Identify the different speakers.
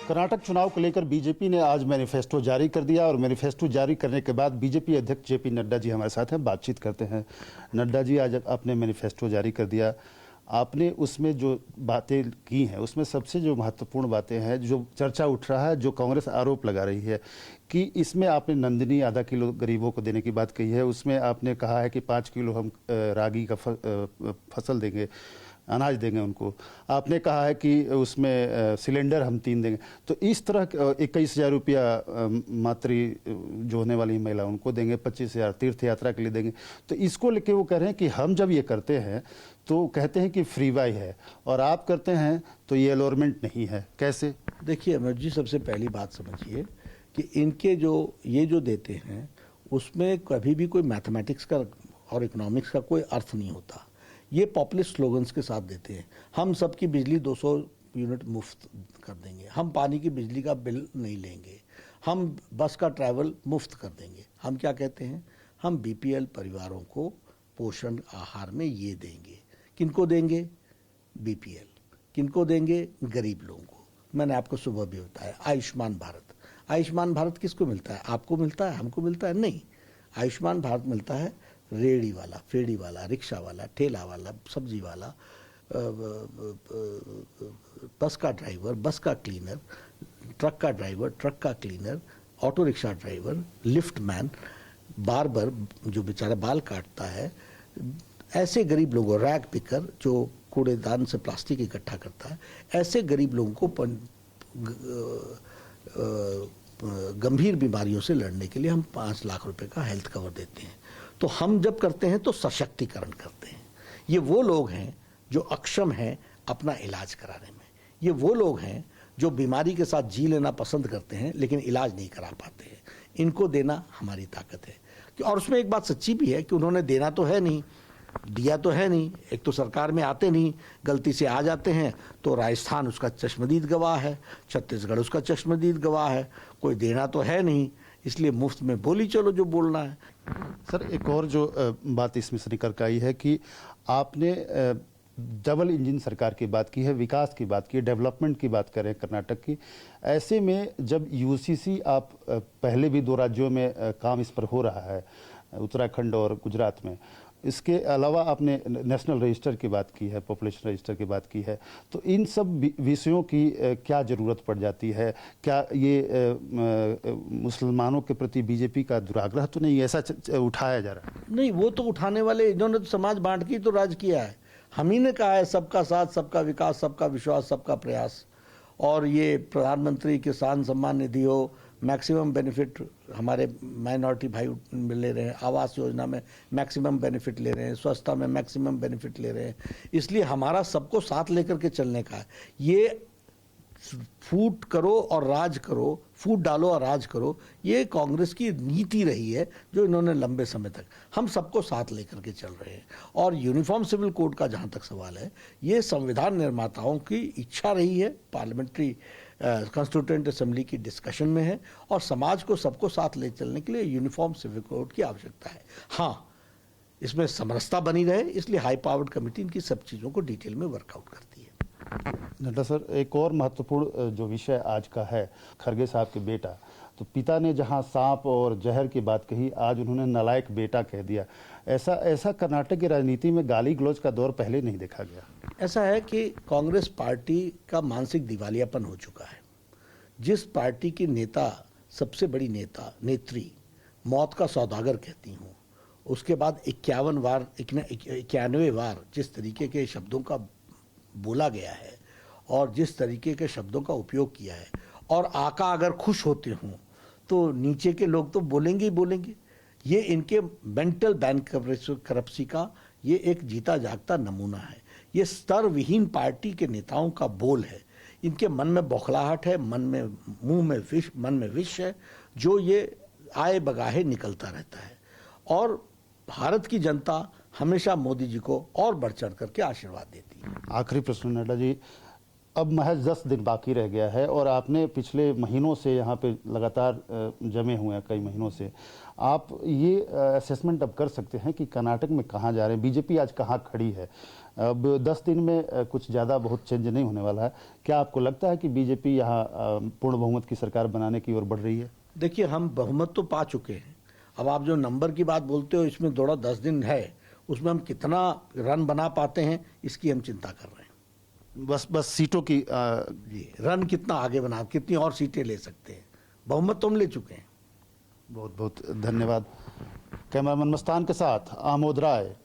Speaker 1: कर्नाटक चुनाव को लेकर बीजेपी ने आज मैनिफेस्टो जारी कर दिया और मैनिफेस्टो जारी करने के बाद बीजेपी अध्यक्ष जेपी नड्डा जी हमारे साथ हैं, बातचीत करते हैं। नड्डा जी, आज आपने मैनिफेस्टो जारी कर दिया, आपने उसमें जो बातें की हैं उसमें सबसे जो महत्वपूर्ण बातें हैं, जो चर्चा उठ रहा है, जो कांग्रेस आरोप लगा रही है कि इसमें आपने नंदिनी आधा किलो गरीबों को देने की बात कही है, उसमें आपने कहा है कि 5 किलो हम रागी का फसल देंगे, अनाज देंगे उनको। आपने कहा है कि उसमें सिलेंडर हम 3 देंगे। तो इस तरह 21,000 रुपया मातृ जो होने वाली महिला उनको देंगे, 25,000 तीर्थ यात्रा के लिए देंगे। तो इसको लेके वो कह रहे हैं कि हम जब ये करते हैं तो कहते हैं कि फ्री वाई है, और आप करते हैं तो ये अलॉटमेंट नहीं है। कैसे?
Speaker 2: देखिए अमर जी, सबसे पहली बात समझिए कि इनके ये जो देते हैं उसमें कभी भी कोई मैथमेटिक्स का और इकोनॉमिक्स का कोई अर्थ नहीं होता। ये पॉपुलिस्ट स्लोगन्स के साथ देते हैं। हम सबकी बिजली 200 यूनिट मुफ्त कर देंगे, हम पानी की बिजली का बिल नहीं लेंगे, हम बस का ट्रैवल मुफ्त कर देंगे। हम क्या कहते हैं? हम बीपीएल परिवारों को पोषण आहार में ये देंगे। किनको देंगे? बीपीएल। किनको देंगे? गरीब लोगों को। मैंने आपको सुबह भी बताया आयुष्मान भारत। आयुष्मान भारत किसको मिलता है? आपको मिलता है, हमको मिलता है? नहीं। आयुष्मान भारत मिलता है रेड़ी वाला, फेड़ी वाला, रिक्शा वाला, ठेला वाला, सब्जी वाला, बस का ड्राइवर, बस का क्लीनर, ट्रक का ड्राइवर, ट्रक का cleaner, auto rickshaw driver, lift man, barber जो बेचारा बाल काटता है, ऐसे गरीब लोगों, रैग पिकर जो कूड़ेदान से प्लास्टिक इकट्ठा करता है, ऐसे गरीब लोगों को गंभीर बीमारियों से लड़ने के लिए हम 5 लाख रुपए का हेल्थ कवर देते हैं। तो हम जब करते हैं तो सशक्तिकरण करते हैं। ये वो लोग हैं जो अक्षम हैं अपना इलाज कराने में। ये वो लोग हैं जो बीमारी के साथ जी लेना पसंद करते हैं लेकिन इलाज नहीं करा पाते हैं। इनको देना हमारी ताकत है। और उसमें एक बात सच्ची भी है कि उन्होंने देना तो है नहीं, दिया तो है नहीं। एक तो सरकार में आते नहीं, गलती से आ जाते हैं तो राजस्थान उसका चश्मदीद गवाह है, छत्तीसगढ़ उसका चश्मदीद गवाह है। कोई देना तो है नहीं, इसलिए मुफ्त में बोली चलो जो बोलना है।
Speaker 1: सर, एक और जो बात इसमें से निकल कर आई है कि आपने डबल इंजन सरकार की बात की है, विकास की बात की है, डेवलपमेंट की बात करें कर्नाटक की। ऐसे में जब यूसीसी, आप पहले भी 2 राज्यों में काम इस पर हो रहा है, उत्तराखंड और गुजरात में, इसके अलावा आपने नेशनल रजिस्टर की बात की है, पॉपुलेशन रजिस्टर की बात की है, तो इन सब विषयों की क्या ज़रूरत पड़ जाती है? क्या ये मुसलमानों के प्रति बीजेपी का दुराग्रह तो नहीं, ऐसा उठाया जा रहा है?
Speaker 2: नहीं, वो तो उठाने वाले इन्होंने तो समाज बांट के तो राज किया है। हम ही ने कहा है सबका साथ, सबका विकास, सबका विश्वास, सबका प्रयास। और ये प्रधानमंत्री किसान सम्मान निधि हो, मैक्सिमम बेनिफिट हमारे माइनॉरिटी भाई ले रहे हैं, आवास योजना में मैक्सिमम बेनिफिट ले रहे हैं, स्वच्छता में मैक्सिमम बेनिफिट ले रहे हैं। इसलिए हमारा सबको साथ लेकर के चलने का है। ये फूट करो और राज करो, फूट डालो और राज करो, ये कांग्रेस की नीति रही है जो इन्होंने लंबे समय तक। हम सबको साथ लेकर के चल रहे हैं। और यूनिफॉर्म सिविल कोड का जहां तक सवाल है, ये संविधान निर्माताओं की इच्छा रही है, पार्लियामेंट्री कॉन्स्टिट्यूएंट असेंबली की डिस्कशन में है, और समाज को सबको साथ ले चलने के लिए यूनिफॉर्म सिविल कोड की आवश्यकता है। हाँ, इसमें समरसता बनी रहे, इसलिए हाई पावर्ड कमेटी इनकी सब चीज़ों को डिटेल में वर्कआउट करती है।
Speaker 1: नड्डा सर, एक और महत्वपूर्ण जो विषय आज का है, खरगे साहब के बेटा। तो पिता ने जहां सांप और जहर की बात कही, आज उन्होंने नालायक बेटा कह दिया। ऐसा कर्नाटक की राजनीति में गाली गलौज का दौर पहले नहीं देखा गया।
Speaker 2: ऐसा है कि कांग्रेस पार्टी का मानसिक दिवालियापन हो चुका है। जिस पार्टी की नेता, सबसे बड़ी नेत्री मौत का सौदागर कहती हूँ, उसके बाद 91 बार जिस तरीके के शब्दों का बोला गया है और जिस तरीके के शब्दों का उपयोग किया है, और आका अगर खुश होते हों तो नीचे के लोग तो बोलेंगे ही बोलेंगे। ये इनके मेंटल बैंकरप्सी का ये एक जीता जागता नमूना है। ये स्तर विहीन पार्टी के नेताओं का बोल है। इनके मन में बौखलाहट है, मन में विष है, जो ये आए बगाहे निकलता रहता है। और भारत की जनता हमेशा मोदी जी को और बढ़ चढ़ करके आशीर्वाद देती है।
Speaker 1: आखिरी प्रश्न नड्डा जी, अब महज 10 दिन बाकी रह गया है और आपने पिछले महीनों से यहाँ पे लगातार जमे हुए हैं, कई महीनों से। आप ये असेसमेंट अब कर सकते हैं कि कर्नाटक में कहाँ जा रहे हैं, बीजेपी आज कहाँ खड़ी है। अब 10 दिन में कुछ ज़्यादा बहुत चेंज नहीं होने वाला है। क्या आपको लगता है कि बीजेपी यहाँ पूर्ण बहुमत की सरकार बनाने की ओर बढ़ रही है?
Speaker 2: देखिए, हम बहुमत तो पा चुके हैं। अब आप जो नंबर की बात बोलते हो, इसमें थोड़ा 10 दिन है, उसमें हम कितना रन बना पाते हैं इसकी हम चिंता कर रहे हैं।
Speaker 1: बस सीटों की
Speaker 2: जी, रन कितना आगे बना, कितनी और सीटें ले सकते हैं। बहुमत तो हम ले चुके हैं।
Speaker 1: बहुत बहुत धन्यवाद। कैमरामैन मस्तान के साथ आमोद राय,